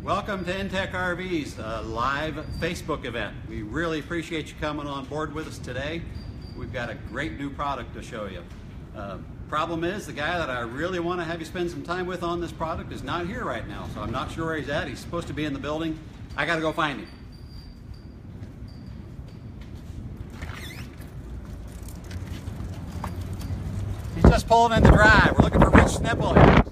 Welcome to inTech RV's live Facebook event. We really appreciate you coming on board with us today. We've got a great new product to show you. Problem is, the guy that I really want to have you spend some time with on this product is not here right now, so I'm not sure where he's at. He's supposed to be in the building. I got to go find him. He's just pulling in the drive. We're looking for Rich Snipple here.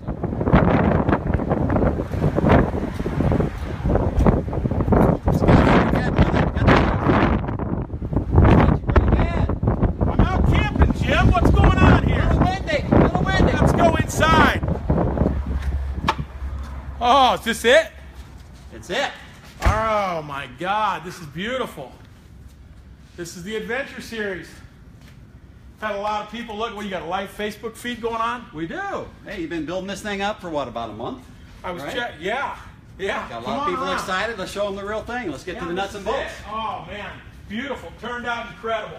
Oh, is this it? It's it. Oh my God, this is beautiful. This is the Adventure Series. Had a lot of people look. Well, you got a live Facebook feed going on? We do. Hey, you've been building this thing up for what, about a month? I was right? Yeah. Got a lot of people excited. Let's show them the real thing. Let's get to the nuts and bolts. Oh man, beautiful. Turned out incredible.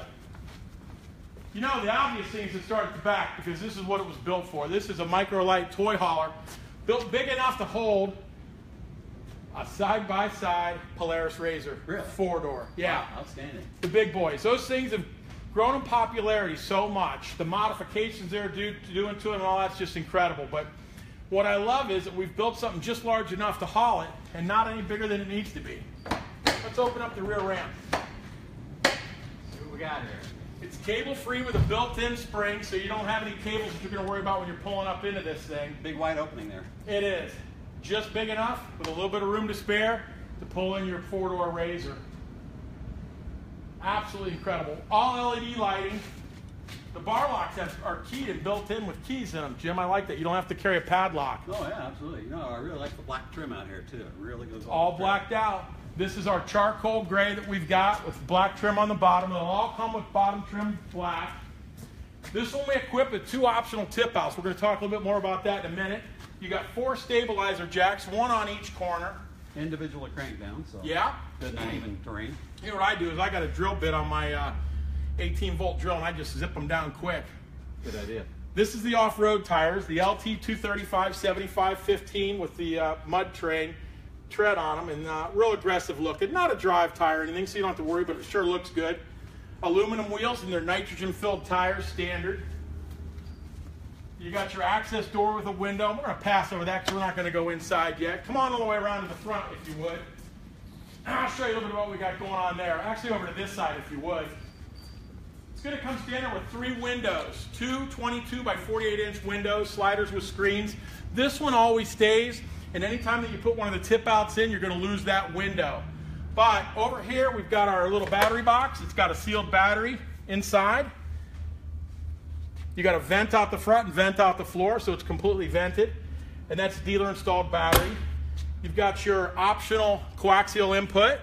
You know, the obvious thing is to start at the back because this is what it was built for. This is a microlight toy hauler. Built big enough to hold a side-by-side Polaris RZR. Really? 4-door. Yeah. Wow, outstanding. The big boys. Those things have grown in popularity so much. The modifications they're doing to it and all that's just incredible. But what I love is that we've built something just large enough to haul it and not any bigger than it needs to be. Let's open up the rear ramp. See what we got here. It's cable-free with a built-in spring, so you don't have any cables that you're going to worry about when you're pulling up into this thing. Big wide opening there. It is. Just big enough, with a little bit of room to spare, to pull in your 4-door RZR. Absolutely incredible. All LED lighting. The bar locks are keyed and built in with keys in them. Jim, I like that. You don't have to carry a padlock. Oh, yeah, absolutely. You know, I really like the black trim out here, too. It really goes all blacked out. This is our charcoal gray that we've got with black trim on the bottom. It'll all come with bottom trim black. This one we equip with 2 optional tip outs. We're going to talk a little bit more about that in a minute. You got 4 stabilizer jacks, 1 on each corner. Individually cranked down, so yeah, good uneven terrain. Here what I do is I got a drill bit on my 18-volt drill, and I just zip them down quick. Good idea. This is the off-road tires, the LT 235 75-15 with the mud terrain tread on them, and real aggressive looking. Not a drive tire or anything, so you don't have to worry, but it sure looks good. Aluminum wheels and they're nitrogen-filled tires, standard. You got your access door with a window. We're going to pass over that because we're not going to go inside yet. Come on all the way around to the front if you would. And I'll show you a little bit of what we got going on there. Actually, over to this side if you would. It's going to come standard with 3 windows. 2 22 by 48-inch windows, sliders with screens. This one always stays. And anytime that you put one of the tip outs in, you're going to lose that window. But over here, we've got our little battery box. It's got a sealed battery inside. You got a vent out the front and vent out the floor, so it's completely vented. And that's dealer installed battery. You've got your optional coaxial input.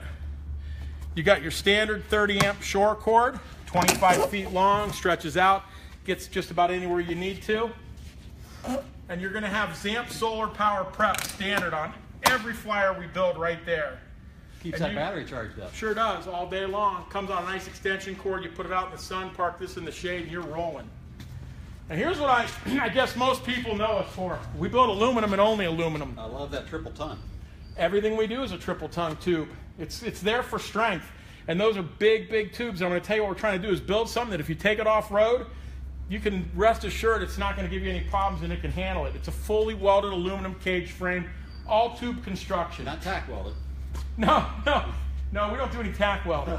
You got your standard 30 amp shore cord, 25 feet long, stretches out, gets just about anywhere you need to. And you're going to have ZAMP solar power prep standard on every flyer we build right there. Keeps that battery charged up. Sure does, all day long. Comes on a nice extension cord. You put it out in the sun, park this in the shade, and you're rolling. And here's what I guess most people know us for. We build aluminum and only aluminum. I love that triple ton. Everything we do is a triple ton tube. It's there for strength. And those are big, big tubes. And I'm going to tell you what we're trying to do is build something that if you take it off-road, you can rest assured it's not going to give you any problems and it can handle it. It's a fully welded aluminum cage frame, all tube construction. Not tack welded. No, we don't do any tack welding.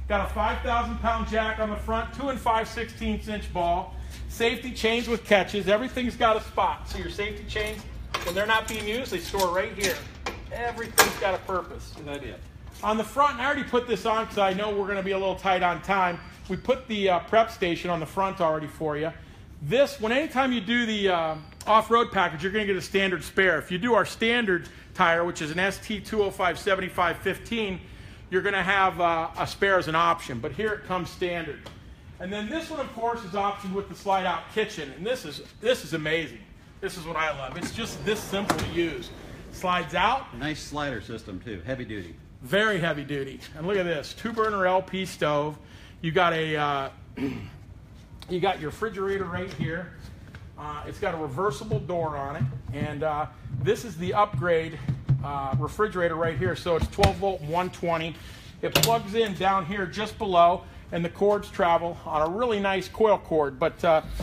Got a 5,000-pound jack on the front, 2 5/16" ball, safety chains with catches. Everything's got a spot. So your safety chains, when they're not being used, they store right here. Everything's got a purpose. Good idea. On the front, and I already put this on because I know we're going to be a little tight on time. We put the prep station on the front already for you. This, anytime you do the off-road package, you're going to get a standard spare. If you do our standard tire, which is an ST 205 75-15, you're going to have a spare as an option. But here it comes standard. And then this one, of course, is optioned with the slide-out kitchen. And this is amazing. This is what I love. It's just this simple to use. Slides out. A nice slider system, too. Heavy duty. Very heavy duty. And look at this. 2-burner LP stove. You got you got your refrigerator right here. It's got a reversible door on it, and this is the upgrade refrigerator right here. So it's 12 volt 120. It plugs in down here just below, and the cords travel on a really nice coil cord. But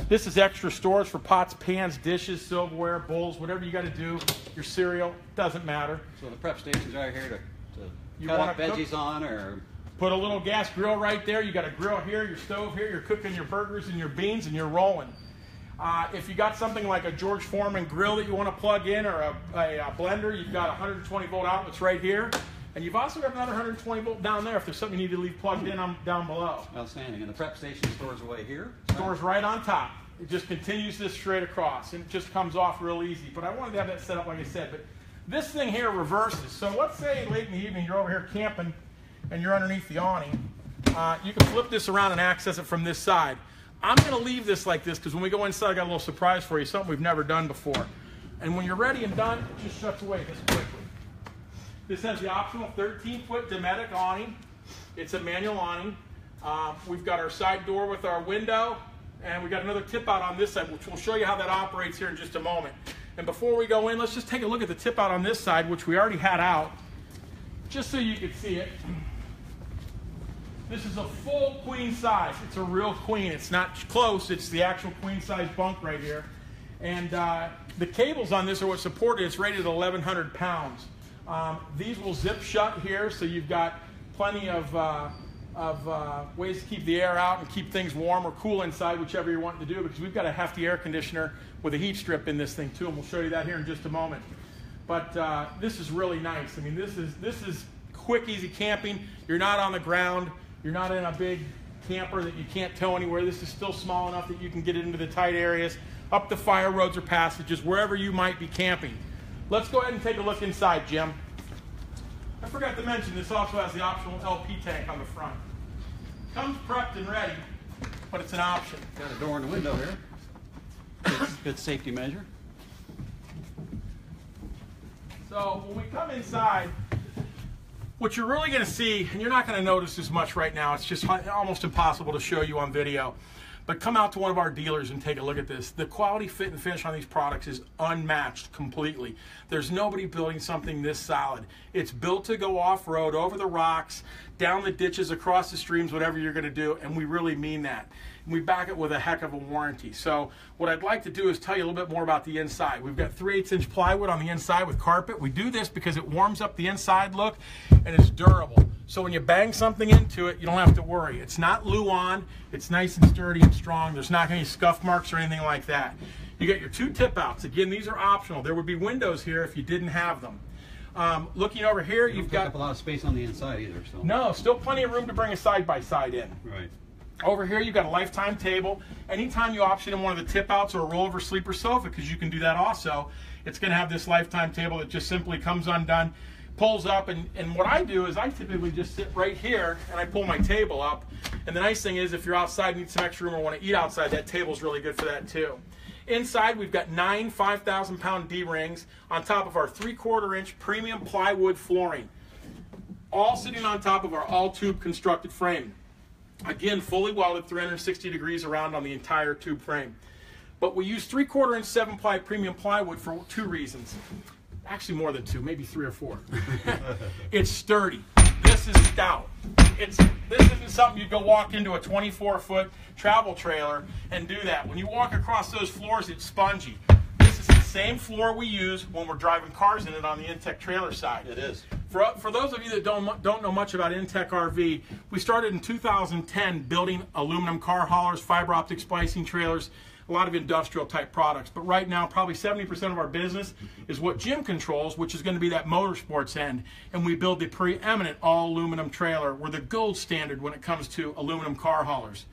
this is extra storage for pots, pans, dishes, silverware, bowls, whatever you got to do. Your cereal, doesn't matter. So the prep stations are here to cut up veggies on, or put a little gas grill right there. You got a grill here, your stove here. You're cooking your burgers and your beans, and you're rolling. If you got something like a George Foreman grill that you want to plug in, or a blender, you've got 120 volt outlets right here. And you've also got another 120 volt down there if there's something you need to leave plugged in down below. Outstanding. And the prep station stores away here? Stores right on top. It just continues this straight across, and it just comes off real easy. But I wanted to have that set up like I said. But this thing here reverses. So let's say late in the evening you're over here camping and you're underneath the awning. You can flip this around and access it from this side. I'm going to leave this like this because when we go inside, I got a little surprise for you, something we've never done before. And when you're ready and done, it just shuts away this quickly. This has the optional 13-foot Dometic awning. It's a manual awning. We've got our side door with our window, and we've got another tip out on this side, which we'll show you how that operates here in just a moment. And before we go in, let's just take a look at the tip out on this side, which we already had out, just so you can see it. This is a full queen size. It's a real queen. It's not close. It's the actual queen size bunk right here. And the cables on this are what support it. It's rated at 1,100 pounds. These will zip shut here, so you've got plenty of ways to keep the air out and keep things warm or cool inside, whichever you're wanting to do, because we've got a hefty air conditioner with a heat strip in this thing too, and we'll show you that here in just a moment. But this is really nice. I mean, this is quick, easy camping. You're not on the ground. You're not in a big camper that you can't tow anywhere. This is still small enough that you can get it into the tight areas, up the fire roads or passages, wherever you might be camping. Let's go ahead and take a look inside, Jim. I forgot to mention this also has the optional LP tank on the front. Comes prepped and ready, but it's an option. Got a door and a window here. Good safety measure. So when we come inside, what you're really going to see, and you're not going to notice as much right now, it's just almost impossible to show you on video, but come out to one of our dealers and take a look at this. The quality, fit, and finish on these products is unmatched completely. There's nobody building something this solid. It's built to go off-road, over the rocks, down the ditches, across the streams, whatever you're going to do, and we really mean that. And we back it with a heck of a warranty. So what I'd like to do is tell you a little bit more about the inside. We've got 3/8" plywood on the inside with carpet. We do this because it warms up the inside look, and it's durable. So when you bang something into it, you don't have to worry. It's not Luan. It's nice and sturdy and strong. There's not any scuff marks or anything like that. You get your 2 tip outs. Again, these are optional. There would be windows here if you didn't have them. Looking over here, you've got up a lot of space on the inside either. So no, still plenty of room to bring a side-by-side in. Right. Over here, you've got a lifetime table. Anytime you option in one of the tip outs or a rollover sleeper sofa, because you can do that also, it's going to have this lifetime table that just simply comes undone, pulls up, and what I do is I typically just sit right here and I pull my table up. And the nice thing is, if you're outside and need some extra room or want to eat outside, that table's really good for that too. Inside, we've got 9 5,000-pound D-rings on top of our 3/4-inch premium plywood flooring, all sitting on top of our all-tube constructed frame. Again, fully welded, 360 degrees around on the entire tube frame. But we use 3/4-inch 7-ply premium plywood for 2 reasons. Actually more than 2, maybe 3 or 4. It's sturdy. This is stout. This isn't something you go walk into a 24-foot travel trailer and do that. When you walk across those floors, it's spongy. This is the same floor we use when we're driving cars in it on the inTech trailer side. It is. For those of you that don't know much about inTech RV, we started in 2010 building aluminum car haulers, fiber optic splicing trailers, a lot of industrial type products. But right now, probably 70% of our business is what Jim controls, which is going to be that motorsports end. And we build the preeminent all aluminum trailer. We're the gold standard when it comes to aluminum car haulers.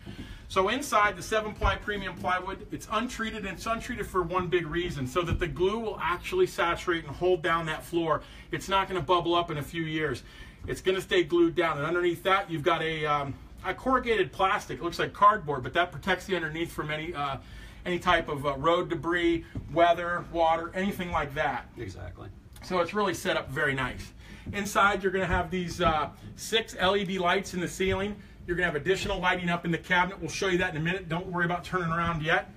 So inside the 7-ply premium plywood, it's untreated, and it's untreated for one big reason, so that the glue will actually saturate and hold down that floor. It's not going to bubble up in a few years. It's going to stay glued down. And underneath that, you've got a corrugated plastic. It looks like cardboard, but that protects the underneath from any type of road debris, weather, water, anything like that. Exactly. So it's really set up very nice. Inside, you're going to have these 6 LED lights in the ceiling. You're going to have additional lighting up in the cabinet. We'll show you that in a minute. Don't worry about turning around yet.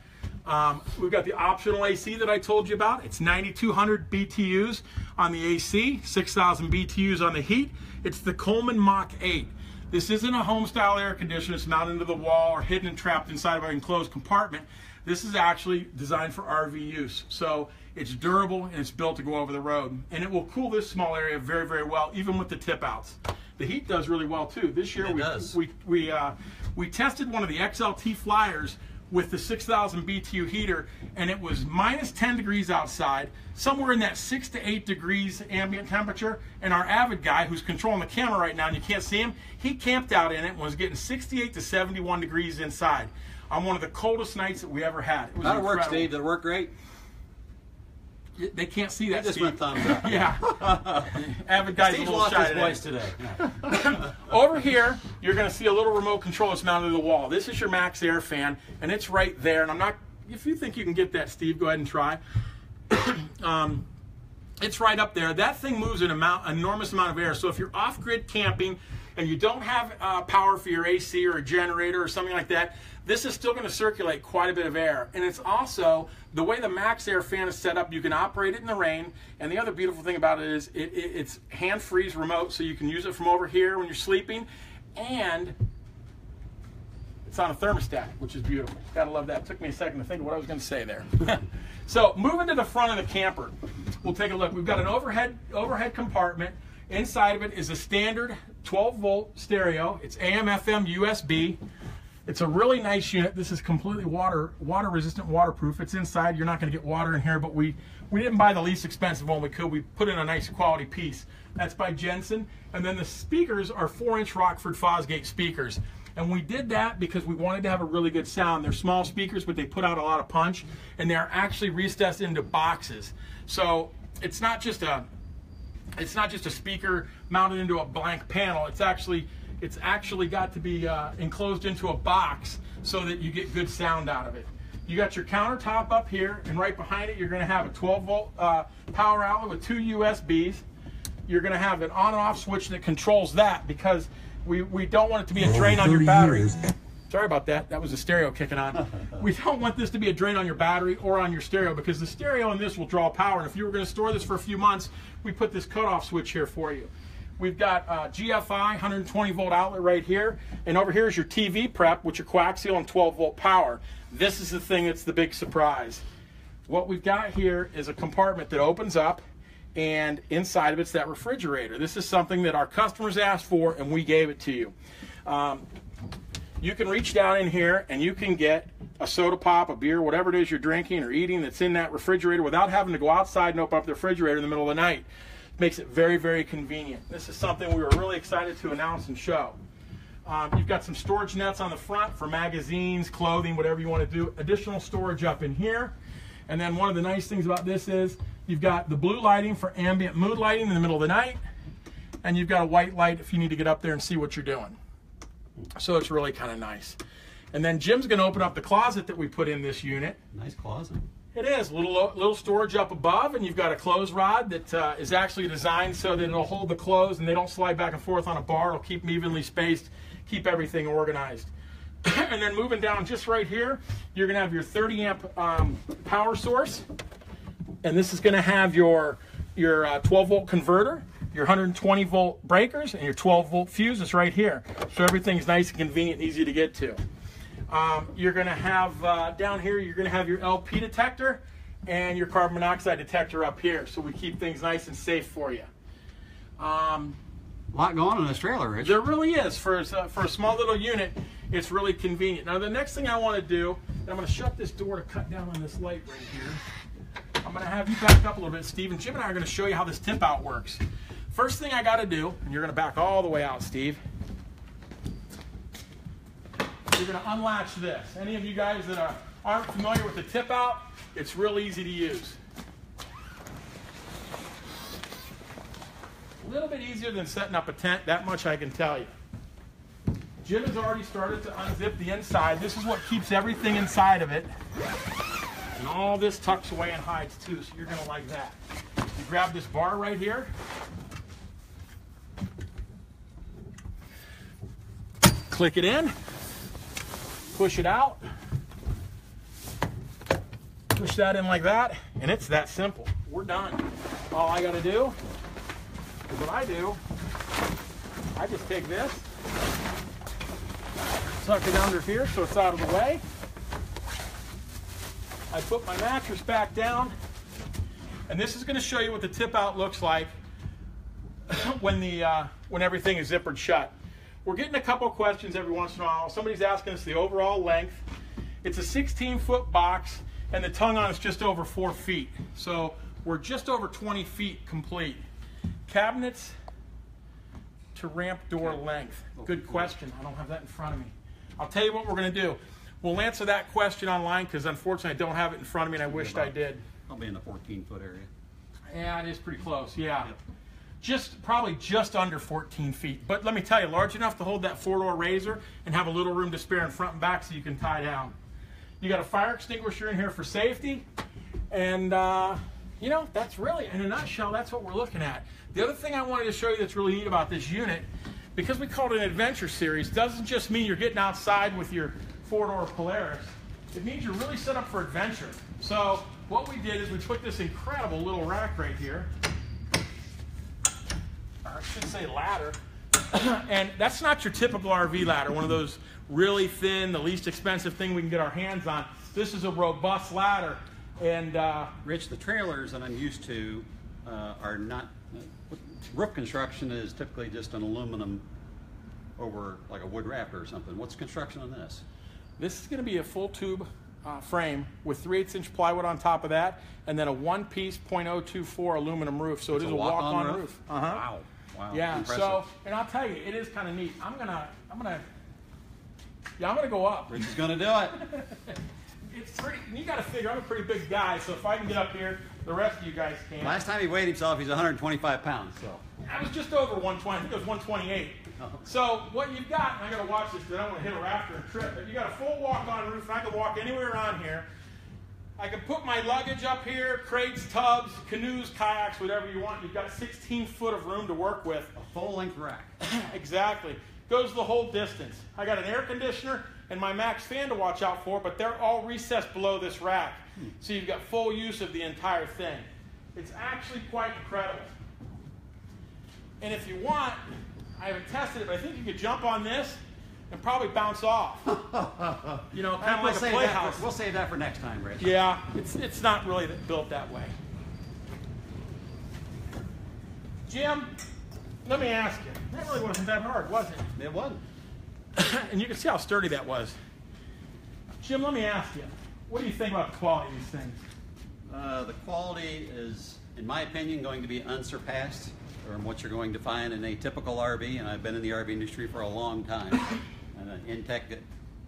We've got the optional AC that I told you about. It's 9,200 BTUs on the AC, 6,000 BTUs on the heat. It's the Coleman Mach 8. This isn't a home-style air conditioner. It's mounted into the wall or hidden and trapped inside of an enclosed compartment. This is actually designed for RV use. So it's durable and it's built to go over the road. And it will cool this small area very, very well, even with the tip outs. The heat does really well too. This year we tested one of the XLT Flyers with the 6,000 BTU heater, and it was minus 10 degrees outside, somewhere in that 6 to 8 degrees ambient temperature. And our Avid guy, who's controlling the camera right now, and you can't see him, he camped out in it and was getting 68 to 71 degrees inside on one of the coldest nights that we ever had. It was How'd it work, incredible. Steve? Did it work great? They can't see that. He just Steve. went thumbs up. Yeah. Avid guy's Steve's a little lost shy his voice today. today. Over here, you're going to see a little remote control that's mounted to the wall. This is your Max Air fan, and it's right there. And I'm not, if you think you can get that, Steve, go ahead and try. It's right up there. That thing moves an enormous amount of air. So if you're off-grid camping and you don't have power for your AC or a generator or something like that, this is still going to circulate quite a bit of air. And it's also, the way the Max Air fan is set up, you can operate it in the rain. And the other beautiful thing about it is it's hand-free remote, so you can use it from over here when you're sleeping. And it's on a thermostat, which is beautiful. Gotta love that. It took me a second to think of what I was going to say there. So moving to the front of the camper, we'll take a look. We've got an overhead compartment. Inside of it is a standard 12-volt stereo. It's AM, FM, USB. It's a really nice unit. This is completely water resistant, waterproof. It's inside. You're not going to get water in here, but we didn't buy the least expensive one we could. We put in a nice quality piece. That's by Jensen. And then the speakers are 4-inch Rockford Fosgate speakers. And we did that because we wanted to have a really good sound. They're small speakers, but they put out a lot of punch, and they're actually recessed into boxes. So it's not just a speaker mounted into a blank panel. It's actually got to be enclosed into a box so that you get good sound out of it. You got your countertop up here, and right behind it you're going to have a 12-volt power outlet with 2 USBs. You're going to have an on and off switch that controls that, because we don't want it to be a drain on your battery. Sorry about that. That was the stereo kicking on. We don't want this to be a drain on your battery or on your stereo, because the stereo in this will draw power. And if you were going to store this for a few months, we put this cutoff switch here for you. We've got GFI 120-volt outlet right here. And over here is your TV prep with your coaxial and 12-volt power. This is the thing that's the big surprise. What we've got here is a compartment that opens up, and inside of it's that refrigerator. This is something that our customers asked for, and we gave it to you. You can reach down in here and you can get a soda pop, a beer, whatever it is you're drinking or eating that's in that refrigerator without having to go outside and open up the refrigerator in the middle of the night. Makes it very, very convenient. This is something we were really excited to announce and show. You've got some storage nets on the front for magazines, clothing, whatever you want to do. Additional storage up in here. And then one of the nice things about this is you've got the blue lighting for ambient mood lighting in the middle of the night, and you've got a white light if you need to get up there and see what you're doing. So it's really kind of nice. And then Jim's going to open up the closet that we put in this unit. Nice closet. It is. Little storage up above, and you've got a clothes rod that is actually designed so that it'll hold the clothes and they don't slide back and forth on a bar. It'll keep them evenly spaced, keep everything organized. And then moving down just right here, you're going to have your 30-amp power source. And this is going to have your 12-volt converter, your 120-volt breakers, and your 12-volt fuse is right here. So everything's nice and convenient and easy to get to. You're going to have, down here, you're going to have your LP detector and your carbon monoxide detector up here. So we keep things nice and safe for you. A lot going on in this trailer, Rich. There really is. For a small little unit, it's really convenient. Now the next thing I want to do, and I'm going to shut this door to cut down on this light right here. I'm going to have you back up a little bit, Steve, and Jim and I are going to show you how this tip out works. First thing I got to do, and you're going to back all the way out, Steve. You're going to unlatch this. Any of you guys that aren't familiar with the tip out, it's real easy to use. A little bit easier than setting up a tent, that much I can tell you. Jim has already started to unzip the inside. This is what keeps everything inside of it. And all this tucks away and hides too, so you're going to like that. You grab this bar right here. Click it in. Push it out. Push that in like that, and it's that simple. We're done. All I gotta do is what I do. I just take this, suck it under here so it's out of the way. I put my mattress back down, and this is going to show you what the tip out looks like when everything is zippered shut. We're getting a couple questions every once in a while. Somebody's asking us the overall length. It's a 16-foot box, and the tongue on is just over 4 feet. So we're just over 20 feet complete. Cabinets to ramp door length. Good question. I don't have that in front of me. I'll tell you what we're going to do. We'll answer that question online because unfortunately I don't have it in front of me and I wished I did. I'll be in the 14-foot area. Yeah, it is pretty close. Yeah. Yep. Probably just under 14 feet. But let me tell you, large enough to hold that 4-door razor and have a little room to spare in front and back so you can tie down. You got a fire extinguisher in here for safety. And, you know, that's really, in a nutshell, that's what we're looking at. The other thing I wanted to show you that's really neat about this unit, because we call it an adventure series, doesn't just mean you're getting outside with your 4-door Polaris. It means you're really set up for adventure. So what we did is we put this incredible little rack right here, or I should say ladder, and that's not your typical RV ladder, one of those really thin, the least expensive thing we can get our hands on. This is a robust ladder. And Rich, the trailers that I'm used to are not, roof construction is typically just an aluminum over like a wood rafter or something. What's the construction on this? This is going to be a full tube frame with 3/8-inch plywood on top of that, and then a one-piece .024 aluminum roof. So it's a walk-on roof. Wow. Wow. Yeah. Impressive. So, and I'll tell you, it is kind of neat. I'm gonna go up. Rich is gonna do it. It's pretty. You got to figure I'm a pretty big guy, so if I can get up here, the rest of you guys can. Last time he weighed himself, he's 125 pounds. So I was just over 120. I think it was 128. Oh. So what you've got, and I got to watch this because I don't want to hit a rafter and trip, but you got a full walk-on roof, and I can walk anywhere on here. I can put my luggage up here, crates, tubs, canoes, kayaks, whatever you want. You've got 16 foot of room to work with. a full-length rack. Exactly. Goes the whole distance. I got an air conditioner and my max fan to watch out for, but they're all recessed below this rack. So you've got full use of the entire thing. It's actually quite incredible. And if you want, I haven't tested it, but I think you could jump on this and probably bounce off. You know, kind of like a playhouse. We'll save that for next time, Rich. Yeah, it's not really built that way. Jim, let me ask you. That really wasn't that hard, was it? It wasn't. And you can see how sturdy that was. Jim, let me ask you. What do you think about the quality of these things? The quality is, in my opinion, going to be unsurpassed from what you're going to find in a typical RV, and I've been in the RV industry for a long time. And inTech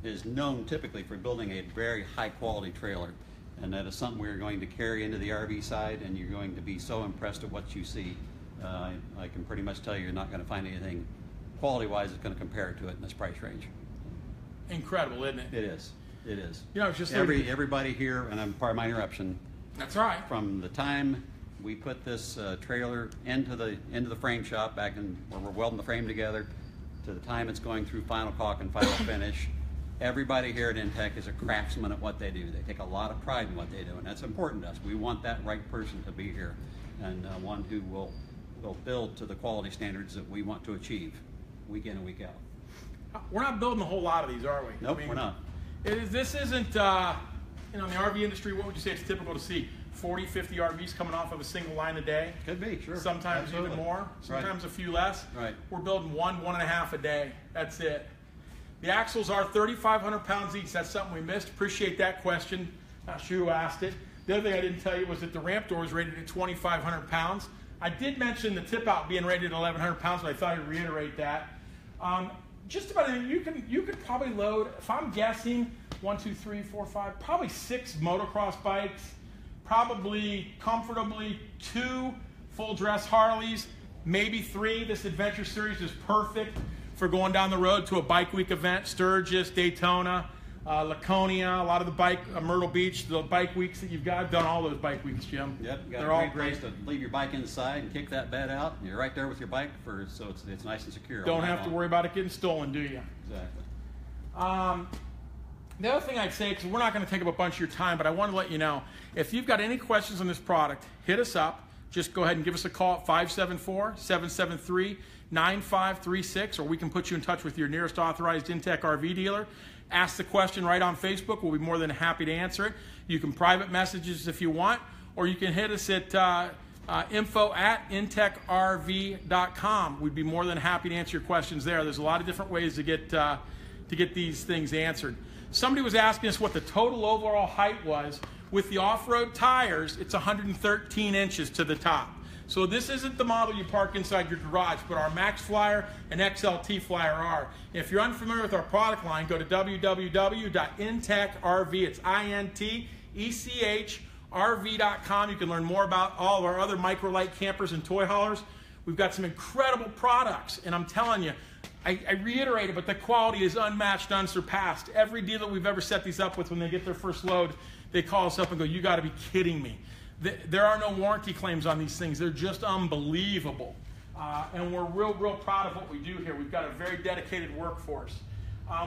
is known typically for building a very high quality trailer, and that is something we're going to carry into the RV side, and you're going to be so impressed at what you see. I can pretty much tell you you're not going to find anything quality-wise that's going to compare to it in this price range. Incredible, isn't it? It is. It is. You know, just everybody here, and I'm part of my interruption. That's right. From the time we put this trailer into the frame shop back in where we're welding the frame together, to the time it's going through final caulk and final finish, everybody here at inTech is a craftsman at what they do. They take a lot of pride in what they do, and that's important to us. We want that right person to be here, and one who will build to the quality standards that we want to achieve week in and week out. We're not building a whole lot of these, are we? Nope, we're not. This isn't, in the RV industry, what would you say it's typical to see? 40, 50 RVs coming off of a single line a day? Could be, sure. Sometimes Absolutely. even more, sometimes Right. a few less. Right. We're building one and a half a day. That's it. The axles are 3,500 pounds each. That's something we missed. Appreciate that question. Not sure who asked it. The other thing I didn't tell you was that the ramp door is rated at 2,500 pounds. I did mention the tip out being rated at 1,100 pounds, but I thought I'd reiterate that. Just about anything. You could probably load, if I'm guessing, 1, 2, 3, 4, 5, probably 6 motocross bikes, probably comfortably 2 full dress Harleys, maybe 3. This adventure series is perfect for going down the road to a bike week event. Sturgis, Daytona, Laconia, a lot of the Myrtle Beach, the bike weeks that you've got. I've done all those bike weeks, Jim. Yep, you got They're a all great place to leave your bike inside and kick that bed out. You're right there with your bike, so it's nice and secure. Don't have to worry about it getting stolen, do you? Exactly. The other thing I'd say, because we're not going to take up a bunch of your time, but I want to let you know, if you've got any questions on this product, hit us up. Just go ahead and give us a call at 574-773-9536, or we can put you in touch with your nearest authorized inTech RV dealer. Ask the question right on Facebook. We'll be more than happy to answer it. You can private message us if you want, or you can hit us at info@intechrv.com. We'd be more than happy to answer your questions there. There's a lot of different ways to get these things answered. Somebody was asking us what the total overall height was. With the off-road tires, it's 113 inches to the top. So this isn't the model you park inside your garage, but our Max Flyer and XLT Flyer are. If you're unfamiliar with our product line, go to www.intechrv, it's INTECHRV.com. You can learn more about all of our other microlight campers and toy haulers. We've got some incredible products, and I'm telling you, I reiterate it, but the quality is unmatched, unsurpassed. Every dealer we've ever set these up with, when they get their first load, they call us up and go, "You got to be kidding me." There are no warranty claims on these things. They're just unbelievable. And we're real proud of what we do here. We've got a very dedicated workforce.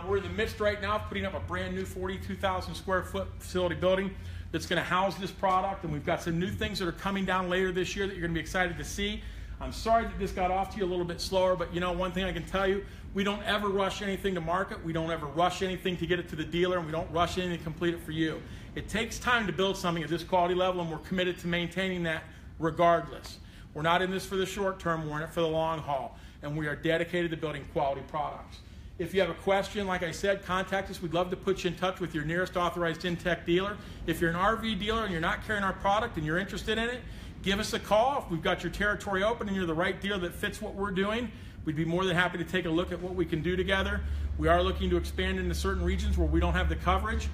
We're in the midst right now of putting up a brand new 42,000 square foot facility building that's going to house this product, and we've got some new things that are coming down later this year that you're going to be excited to see. I'm sorry that this got off to you a little bit slower, but you know, one thing I can tell you, we don't ever rush anything to market. We don't ever rush anything to get it to the dealer, and we don't rush anything to complete it for you. It takes time to build something at this quality level, and we're committed to maintaining that regardless. We're not in this for the short term, we're in it for the long haul, and we are dedicated to building quality products. If you have a question, like I said, contact us. We'd love to put you in touch with your nearest authorized inTech dealer. If you're an RV dealer and you're not carrying our product and you're interested in it, give us a call. If we've got your territory open and you're the right dealer that fits what we're doing, we'd be more than happy to take a look at what we can do together. We are looking to expand into certain regions where we don't have the coverage.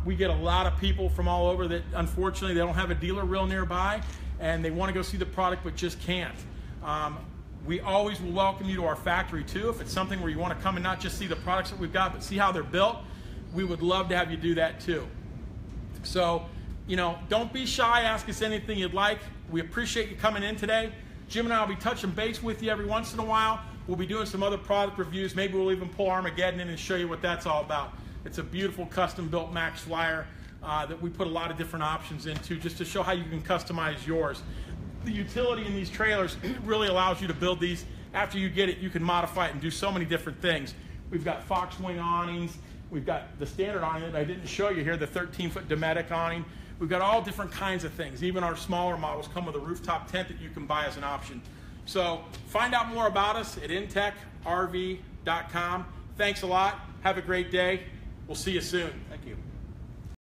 We get a lot of people from all over that, unfortunately, they don't have a dealer real nearby, and they want to go see the product but just can't. We always will welcome you to our factory too. If it's something where you want to come and not just see the products that we've got, but see how they're built, we would love to have you do that too. So, you know, don't be shy. Ask us anything you'd like. We appreciate you coming in today. Jim and I will be touching base with you every once in a while. We'll be doing some other product reviews. Maybe we'll even pull Armageddon in and show you what that's all about. It's a beautiful custom-built Max Flyer that we put a lot of different options into just to show how you can customize yours. The utility in these trailers really allows you to build these. After you get it, you can modify it and do so many different things. We've got Fox wing awnings. We've got the standard awning that I didn't show you here, the 13-foot Dometic awning. We've got all different kinds of things. Even our smaller models come with a rooftop tent that you can buy as an option. So find out more about us at intechrv.com. Thanks a lot. Have a great day. We'll see you soon.